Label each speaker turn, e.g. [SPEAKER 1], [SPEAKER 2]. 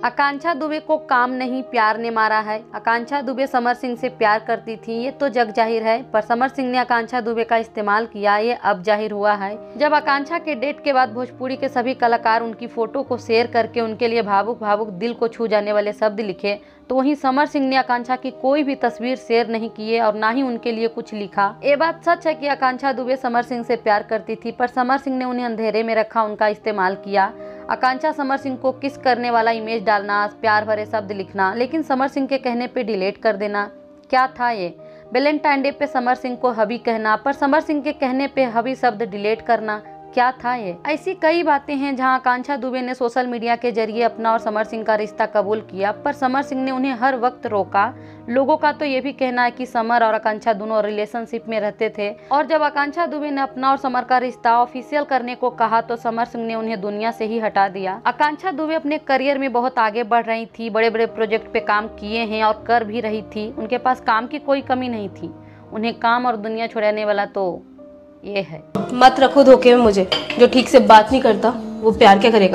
[SPEAKER 1] आकांक्षा दुबे को काम नहीं प्यार ने मारा है। आकांक्षा दुबे समर सिंह से प्यार करती थी, ये तो जग जाहिर है, पर समर सिंह ने आकांक्षा दुबे का इस्तेमाल किया, ये अब जाहिर हुआ है। जब आकांक्षा के डेट के बाद भोजपुरी के सभी कलाकार उनकी फोटो को शेयर करके उनके लिए भावुक भावुक दिल को छू जाने वाले शब्द लिखे, तो वहीं समर सिंह ने आकांक्षा की कोई भी तस्वीर शेयर नहीं किए और ना ही उनके लिए कुछ लिखा। ये बात सच है कि आकांक्षा दुबे समर सिंह से प्यार करती थी, पर समर सिंह ने उन्हें अंधेरे में रखा, उनका इस्तेमाल किया। आकांक्षा समर सिंह को किस करने वाला इमेज डालना, प्यार भरे शब्द लिखना, लेकिन समर सिंह के कहने पे डिलीट कर देना, क्या था ये? वैलेंटाइन डे पे समर सिंह को हबी कहना, पर समर सिंह के कहने पे हबी शब्द डिलीट करना, क्या था ये? ऐसी कई बातें हैं जहां आकांक्षा दुबे ने सोशल मीडिया के जरिए अपना और समर सिंह का रिश्ता कबूल किया, पर समर सिंह ने उन्हें हर वक्त रोका। लोगों का तो ये भी कहना है कि समर और आकांक्षा दोनों रिलेशनशिप में रहते थे, और जब आकांक्षा दुबे ने अपना और समर का रिश्ता ऑफिशियल करने को कहा तो समर सिंह ने उन्हें दुनिया से ही हटा दिया। आकांक्षा दुबे अपने करियर में बहुत आगे बढ़ रही थी, बड़े बड़े प्रोजेक्ट पे काम किए हैं और कर भी रही थी। उनके पास काम की कोई कमी नहीं थी, उन्हें काम और दुनिया छुड़ाने वाला तो ये है।
[SPEAKER 2] मत रखो धोखे में मुझे, जो ठीक से बात नहीं करता वो प्यार क्या करेगा।